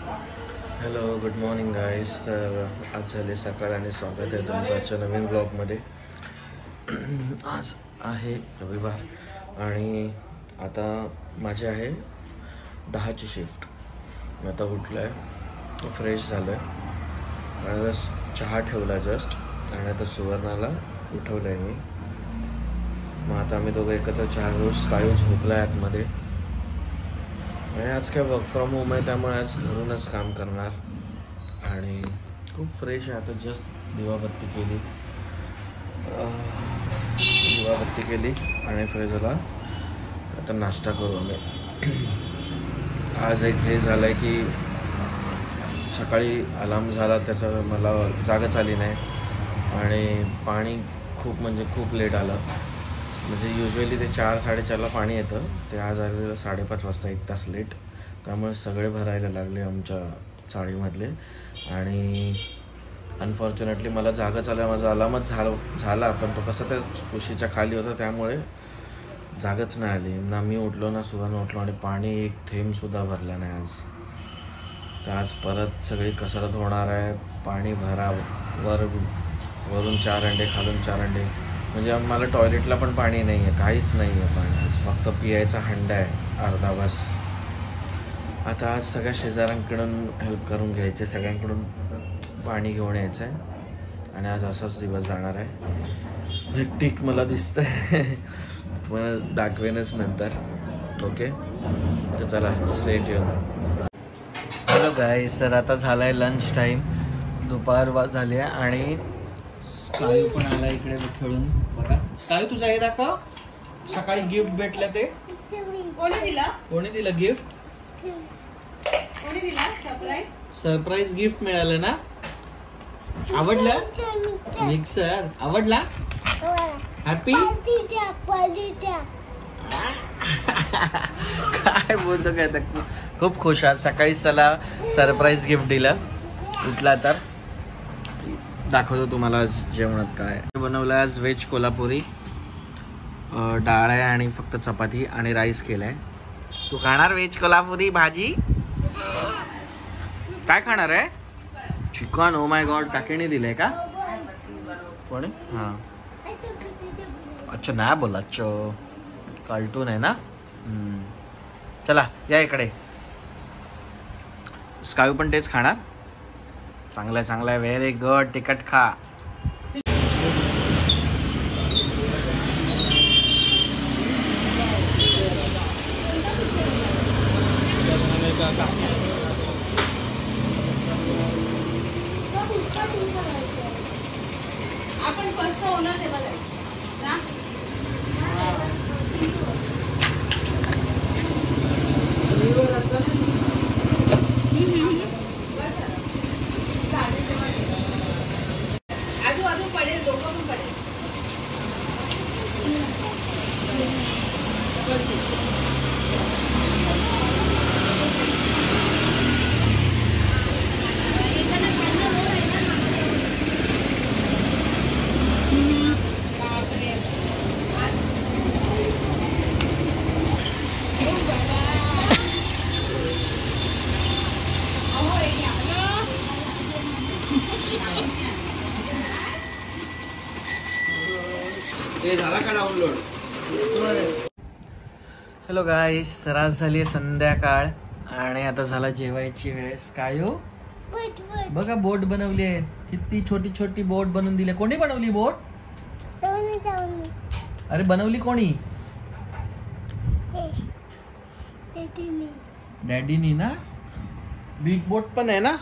Hello good morning guys. तर आज झाले सकाळ आणि स्वागत आहे तुमचं आजच्या नवीन ब्लॉगमध्ये. आज आहे रविवार आणि आता माझी आहे 10ची शिफ्ट. मी आता उठलो आहे, फ्रेश झालो आहे आणि चहा ठेवला जस्ट आणि आता सुवर्णाला उठवलं आहे मी. मग आता आम्ही दोघं एकत्र चहा घेऊ. स्कायू झोपला आहे आतमध्ये आणि आज काय वर्क फ्रॉम होम आहे त्यामुळे आज घरूनच काम करणार आणि खूप फ्रेश आहे. आता जस्ट दिवाबत्ती केली आणि फ्रेश झाला. आता नाश्ता करू आम्ही. आज एक हे झालं आहे की सकाळी अलार्म झाला त्याचा मला जागच आली नाही आणि पाणी खूप लेट आलं. म्हणजे युजली ते 4-4:30ला पाणी येतं, ते आज आलेलं 5:30 वाजता, 1 तास लेट. त्यामुळे सगळे भरायला लागले आमच्या चाळीमधले आणि अनफॉर्च्युनेटली मला जागच आला. माझा अलार्मच झाला पण तो कसा त्या उशीच्या खाली होता त्यामुळे जागच नाही आली ना. मी उठलो ना सुवर्ण उठलो आणि पाणी एक थेंबसुद्धा भरला नाही आज. तर आज परत सगळी कसरत होणार आहे. पाणी भरा, वरून 4 अंडे खालून 4 अंडे. म्हणजे मला टॉयलेटला पण पाणी नाही आहे, काहीच नाही आहे पाणी. आज फक्त पियायचा हंडा आहे अर्धा बस. आता आज सगळ्या शेजाऱ्यांकडून हेल्प करून घ्यायचे, सगळ्यांकडून पाणी घेऊन यायचं आहे आणि आज असाच दिवस जाणार आहे. हेक्टिक मला दिसतं आहे, तुम्हाला दाखवेनच नंतर. ओके, तर चला स्ट्रेट येऊन. हॅलो गाईस, तर आता झाला आहे लंच टाईम. दुपार झाली आहे आणि स्कायू पण आला इकडे खेळून. बघा स्कायू, तुझा हे दाखव. सकाळी गिफ्ट भेटलं ते कोणी दिलं गिफ्ट? सरप्राईज गिफ्ट मिळालं ना. आवडलं? मिक्सर आवडला? हॅपी? काय बोलतो काय, खूप खुश आहे. सकाळी चला सरप्राईज गिफ्ट दिलं. उठला तर दाखवतो तुम्हाला आज जेवणात काय बनवलं. आज व्हेज कोल्हापुरी, डाळ आहे आणि फक्त चपाती आणि राईस केलाय. तू खाणार व्हेज कोल्हापुरी भाजी? काय खाणार आहे? चिकन. ओ माय गॉड, काकीने दिलंय का? कोणी? हां, अच्छा नाही बोला. कार्टून आहे ना. चला या इकडे. स्कायू पण तेच खाणार. चांगलं आहे, व्हेरी गुड. तिखट खा. आपण फर्स्ट होणार तेव्हा जाईल ना. आजूबाजू पडेल, डोकं पण पडेल. झाला का डाउनलोड? हॅलो गाईस, तर आज झाली संध्याकाळ आणि आता झाला जेवायची वेळ. स्कायू बघा बोट बनवली आहे. किती छोटी छोटी बोट बनवून दिली. कोणी बनवली बोट? अरे बनवली कोणी? डॅडीनी ना. बिग बोट पण आहे ना.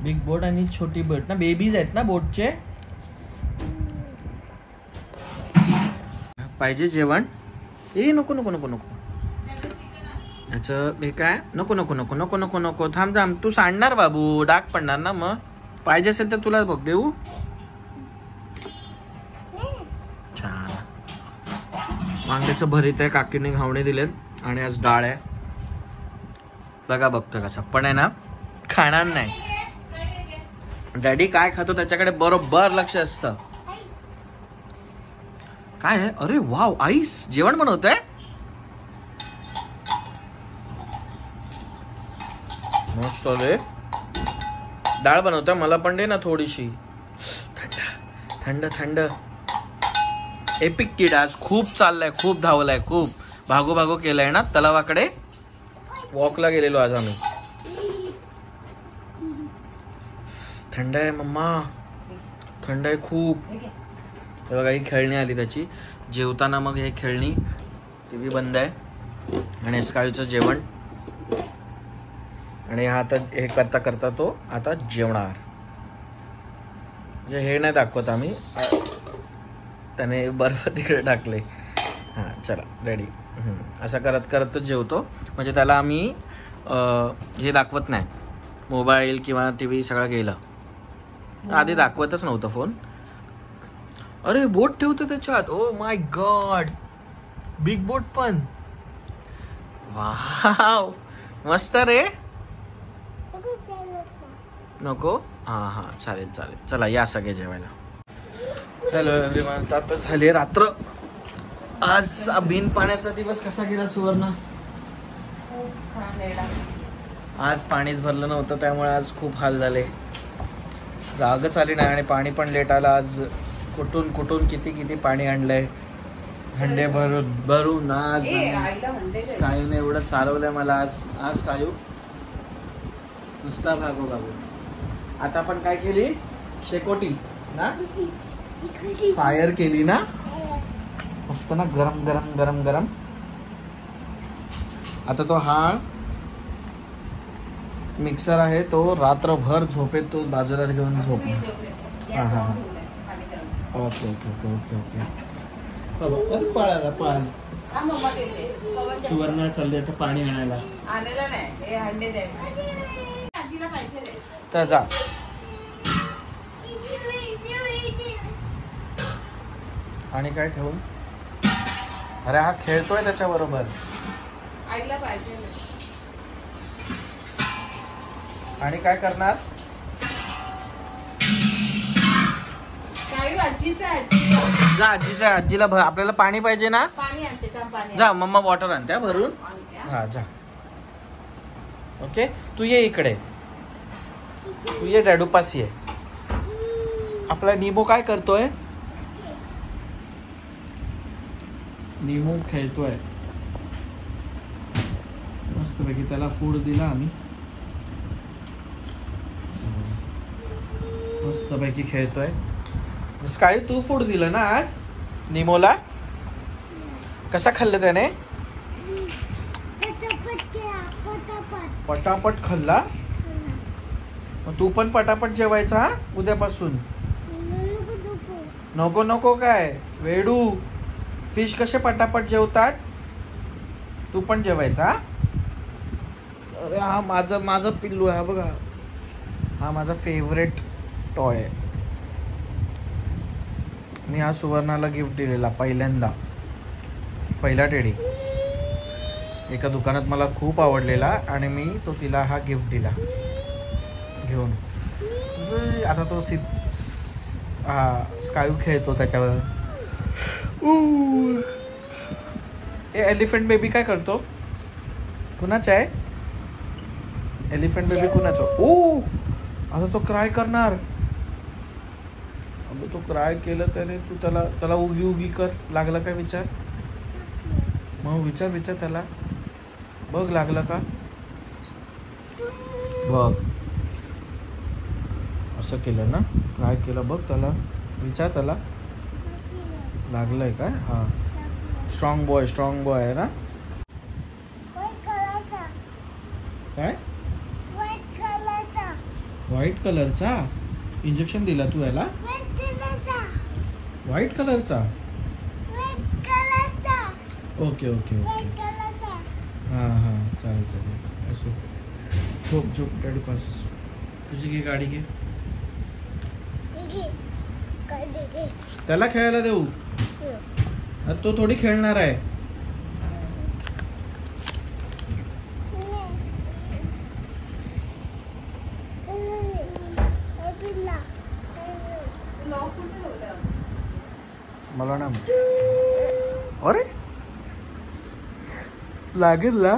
बिग बोट आणि छोटी बोट ना, बेबीज आहेत ना बोटचे. पाहिजे जेवण? ए नको नको नको नको. याचं हे काय? नको नको नको नको नको नको. थांब थांब, तू सांडणार बाबू, डाग पडणार ना. मग पाहिजे असेल तर तुला बघ देऊ. छान वांग्याचं भरीत आहे, काकीने घावणे दिलेत आणि आज डाळ आहे. बघा बघतो कसं पण आहे ना, खाणार नाही. डॅडी काय खातो त्याच्याकडे बरोबर लक्ष असतं. काय आहे? अरे वाव, आईस जेवण बनवत आहे. मस्त रे. डाळ बनवतोय, मला पण दे ना थोडीशी. थंड थंड थंड. एपिक किड आज खूप चाललाय, खूप धावलाय, खूप भागो केलाय ना तलावाकडे. वॉकला गेलेलो आज आम्ही. थंड आहे मम्मा, थंड आहे खूप. हे बघा, ही खेळणी आली त्याची. जेवताना मग हे खेळणी, टीव्ही बंद आहे आणि स्कायचं जेवण. आणि हा आता हे करता करता तो आता जेवणार. म्हणजे हे नाही दाखवत आम्ही, त्याने बर्फ तिकडे टाकले. हां चला रेडी. असं करत करत तो जेवतो. म्हणजे त्याला आम्ही हे दाखवत नाही, मोबाईल किंवा टीव्ही सगळं गेलं. आधी दाखवतच नव्हतं फोन. अरे बोट ठेवतो त्याच्यात. ओ माय गॉड, बिग बोट पण. वाव मस्त रे. नको. हा चालेल चालेल. चला या सगळे जेवायला. हॅलो एव्हरीवन, आता झाली रात्र. आज बिन पाण्याचा दिवस कसा गेला सुवर्णा? आज पाणीच भरलं नव्हतं, त्यामुळे आज खूप हाल झाले. जागच आली नाही आणि पाणी पण लेट आलं आज. कुठून कुठून किती पाणी आणलंय, हंडे भरून आज. कायूने एवढं चालवलंय मला आज कायू नुसता भागो. आता आपण काय केली? शेकोटी ना, फायर केली ना, मस्त ना, गरम गरम गरम गरम. आता तो हा मिक्सर आहे, तो रात्रभर झोपेत तो बाजूला घेऊन झोपणार. हा okay okay okay okay okay. पळाला सुवर्णा चालली आता पाणी आणायला. तर जा. आणि काय ठेवून? अरे हा खेळतोय त्याच्या बरोबर. आणि काय करणार? जा आजीला आपल्याला पाणी पाहिजे ना. जा मम्मा वॉटर आणते भरून. हा जा. ओके तू ये इकडे, तू ये डॅडू पास ये. आपला निमो काय करतोय? निमो खेळतोय मस्त पैकी. त्याला फूड दिला आम्ही, मस्त पैकी खेळतोय. स्काय तू फूड दिलं ना आज निमोला? कसा खाल्लं त्याने? पटापट खाल्ला. मग तू पण पटापट जेवायचा उद्यापासून. नको नको काय वेडू, फिश कसे पटापट जेवतात, तू पण जेवायचा. अरे हा माझं पिल्लू आहे बघा. हा माझा फेवरेट टॉय आहे. मी हा सुवर्णाला गिफ्ट दिलेला पहिला टेडी. एका दुकानात मला खूप आवडलेला आणि मी तो तिला हा गिफ्ट दिला घेऊन. आता तो स्कायू खेळतो त्याच्यावर. एलिफंट बेबी काय करतो? कुणाचा आहे एलिफंट बेबी? कुणाचं? ओ आता तो क्राय करणार. अब तो क्राय केलं त्याने, तू त्याला उगी कर. लागलं काय विचार? मग विचार त्याला. बघ लागलं का? बघ असं केलं ना, क्राय केलं बघ. त्याला विचार, त्याला लागलंय काय? हा स्ट्रॉंग बॉय आहे ना. काय व्हाईट कलरचा इंजेक्शन दिला तू याला? व्हाईट कलरचा? Okay okay okay. हां चालेल असो. झोप डॅडी पास. तुझी घे गाडी घे. त्याला खेळायला देऊ. तो थोडी खेळणार आहे. मला ना अरे लागेल ना.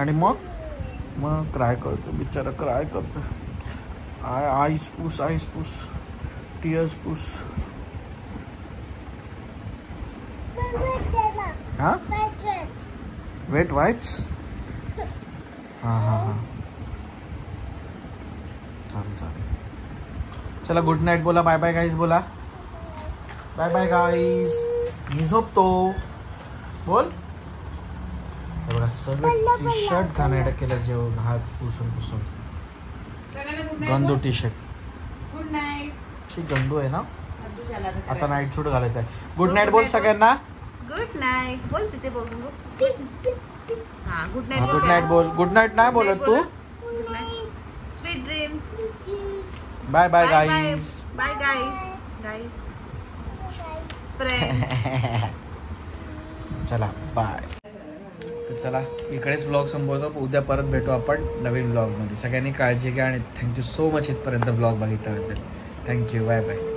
आणि मग क्राय करतो बिचारा, क्राय करतो. आईस पूस टीयर्स पूस. हा वेट वाईप्स. हां चालेल. चला गुड नाईट बोला. बाय बाय गाईज बोला. Bye bye guys. मी झोपतो बोल. हे बघा सगळं टी शर्ट घालायला केलं जेवण, हात पुसून सगळ्यांना गुड नाईट. गंदू टी शर्ट. Good night. शी गंदू आहे ना. अब्दू झाला आता आता नाईट सूट घालायचं आहे. गुड नाईट बोल सगळ्यांना. गुड नाईट बोल. तिथे बोल. हा गुड नाईट. गुड नाईट बोल. गुड नाईट नाही बोलत तू. Good night. Sweet dreams. Bye bye guys. Bye guys friends. चला बाय. तर चला इकडेच व्लॉग संपवतो. उद्या परत भेटू आपण नवीन व्लॉगमध्ये. सगळ्यांनी काळजी घ्या आणि थँक्यू सो मच इथपर्यंत व्लॉग बघितल्याबद्दल. थँक्यू. Bye bye.